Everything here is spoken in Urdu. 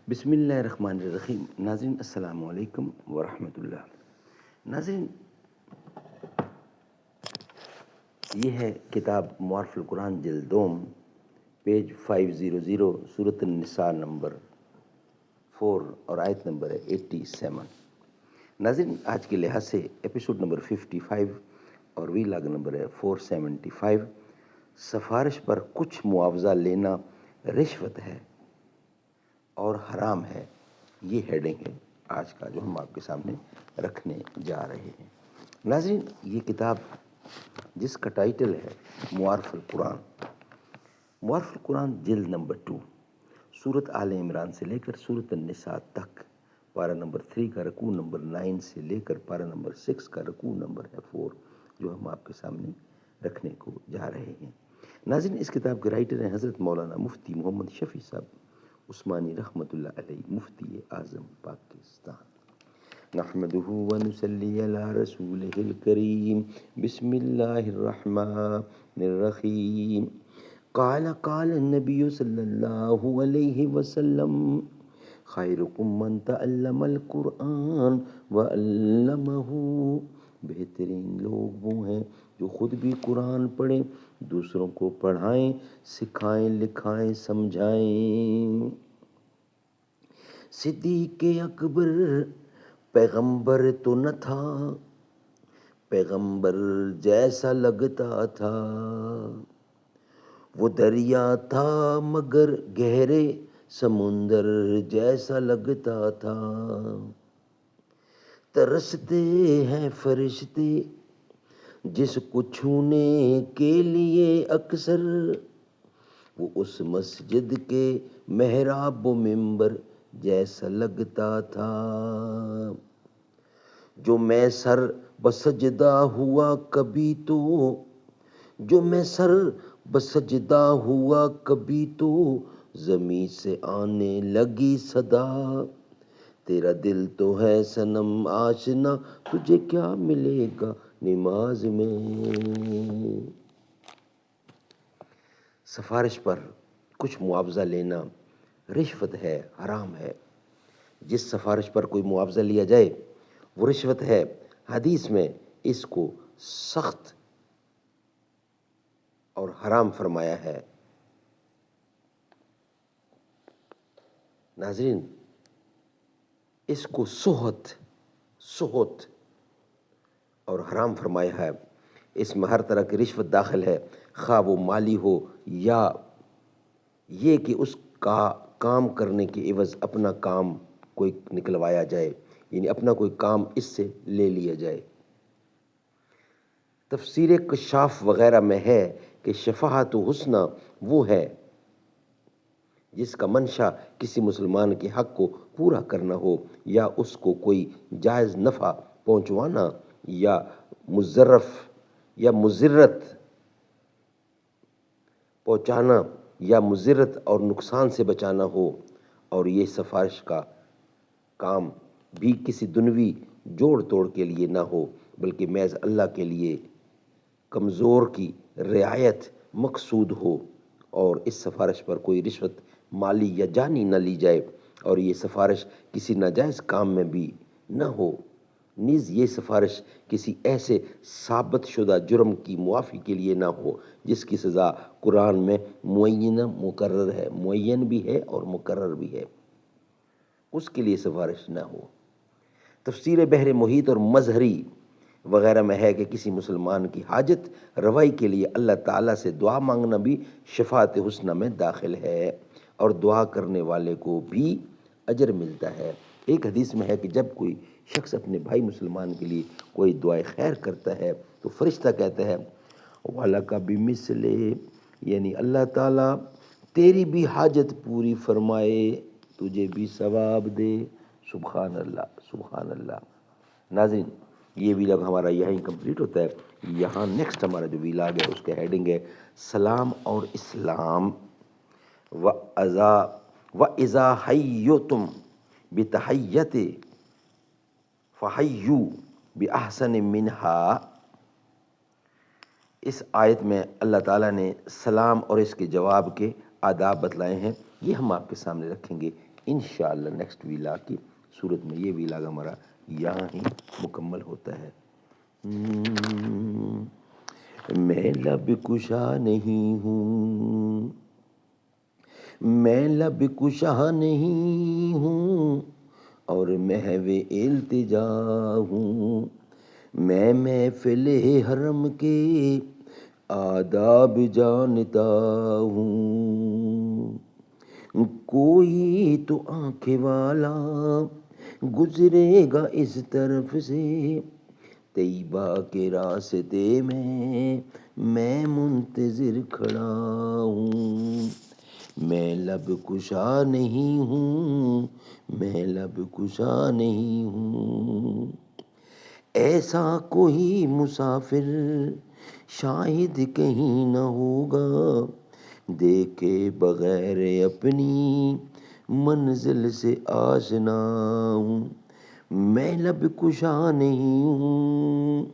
بسم اللہ الرحمن الرحیم۔ ناظرین السلام علیکم ورحمۃ اللہ۔ ناظرین، یہ ہے کتاب معارف القرآن جلد دوم، پیج 500، سورۃ النساء نمبر 4 اور آیت نمبر ہے 87۔ ناظرین، آج کے لحاظ سے ایپیسوڈ نمبر 55 اور وی لاگ نمبر ہے 475۔ سفارش پر کچھ معاوضہ لینا رشوت ہے اور حرام ہے، یہ ہیڈنگ ہے آج کا جو ہم آپ کے سامنے رکھنے جا رہے ہیں۔ ناظرین، یہ کتاب جس کا ٹائٹل ہے معارف القرآن، معارف القرآن جلد نمبر 2، سورۃ آل عمران سے لے کر سورۃ النساء تک، پارہ نمبر 3 کا رکوع نمبر 9 سے لے کر پارہ نمبر 6 کا رکوع نمبر ہے 4، جو ہم آپ کے سامنے رکھنے کو جا رہے ہیں۔ ناظرین، اس کتاب کے رائٹر ہیں حضرت مولانا مفتی محمد شفیع صاحب عثمانی رحمۃ اللہ علیہ، مفتی اعظم پاکستان۔ نحمده ونصلی علی رسولہ الکریم، بسم اللہ الرحمن الرحیم۔ قال النبی صلی اللہ علیہ وسلم، خیرکم من تعلم القرآن وعلمہ۔ بہترین لوگ وہ ہیں جو خود بھی قرآن پڑھیں، دوسروں کو پڑھائیں، سکھائیں، لکھائیں، سمجھائیں۔ صدیق اکبر پیغمبر تو نہ تھا، پیغمبر جیسا لگتا تھا۔ وہ دریا تھا مگر گہرے سمندر جیسا لگتا تھا۔ ترستے ہیں فرشتے جس کو چھونے کے لیے اکثر، وہ اس مسجد کے محراب و منبر جیسا لگتا تھا۔ جو میں سر بسجدہ ہوا کبھی تو، جو میں سر بسجدہ ہوا کبھی تو، زمیں سے آنے لگی صدا، تیرا دل تو ہے صنم آشنا، تجھے کیا ملے گا نماز میں۔ سفارش پر کچھ معاوضہ لینا رشوت ہے، حرام ہے۔ جس سفارش پر کوئی معاوضہ لیا جائے وہ رشوت ہے۔ حدیث میں اس کو سخت اور حرام فرمایا ہے۔ ناظرین، اس کو سہت اور حرام فرمایا ہے۔ اس میں ہر طرح کی رشوت داخل ہے، خواہ وہ مالی ہو یا یہ کہ اس کا کام کرنے کے عوض اپنا کام کوئی نکلوایا جائے، یعنی اپنا کوئی کام اس سے لے لیا جائے۔ تفسیر کشاف وغیرہ میں ہے کہ شفاعت حسنہ وہ ہے جس کا منشا کسی مسلمان کے حق کو پورا کرنا ہو، یا اس کو کوئی جائز نفع پہنچوانا، یا مضرت پہنچانا، یا مضرت اور نقصان سے بچانا ہو، اور یہ سفارش کا کام بھی کسی دنوی جوڑ توڑ کے لیے نہ ہو، بلکہ محض اللہ کے لیے کمزور کی رعایت مقصود ہو، اور اس سفارش پر کوئی رشوت مالی یا جانی نہ لی جائے، اور یہ سفارش کسی ناجائز کام میں بھی نہ ہو، نیز یہ سفارش کسی ایسے ثابت شدہ جرم کی معافی کے لیے نہ ہو جس کی سزا قرآن میں مقرر ہے، معین بھی ہے اور مقرر بھی ہے، اس کے لیے سفارش نہ ہو۔ تفسیر بحر محیط اور مظہری وغیرہ میں ہے کہ کسی مسلمان کی حاجت روائی کے لیے اللہ تعالیٰ سے دعا مانگنا بھی شفاعت حسنہ میں داخل ہے، اور دعا کرنے والے کو بھی اجر ملتا ہے۔ ایک حدیث میں ہے کہ جب کوئی شخص اپنے بھائی مسلمان کے لیے کوئی دعائے خیر کرتا ہے تو فرشتہ کہتا ہے وَلَكَ بِمِثْلِهِ، یعنی اللہ تعالیٰ تیری بھی حاجت پوری فرمائے، تجھے بھی ثواب دے۔ سبحان اللہ، سبحان اللہ۔ ناظرین، یہ ویلاگ ہمارا یہیں کمپلیٹ ہوتا ہے۔ یہاں نیکسٹ ہمارا جو ویلاگ ہے اس کا ہیڈنگ ہے سلام اور اسلام۔ وَإِذَا حَيَّيْتُمْ بِتَحِيَّةٍ فَحَيُّوا بِأَحْسَنَ مِنْهَا۔ اس آیت میں اللہ تعالیٰ نے سلام اور اس کے جواب کے آداب بتلائے ہیں، یہ ہم آپ کے سامنے رکھیں گے انشاءاللہ نیکسٹ ویلا کی صورت میں یہ ویلا ہمارا یہاں ہی مکمل ہوتا ہے۔ میں لب کشا نہیں ہوں، میں لب کشا نہیں ہوں اور محو التجا ہوں، میں محفل حرم کے آداب جانتا ہوں، کوئی تو آنکھ والا گزرے گا اس طرف سے، طیبہ کے راستے میں منتظر کھڑا ہوں، میں لب کشا نہیں ہوں، میں لب کشا نہیں ہوں، ایسا کوئی مسافر شاید کہیں نہ ہوگا، دیکھے بغیر اپنی منزل سے آشنا ہوں، میں لب کشا نہیں ہوں،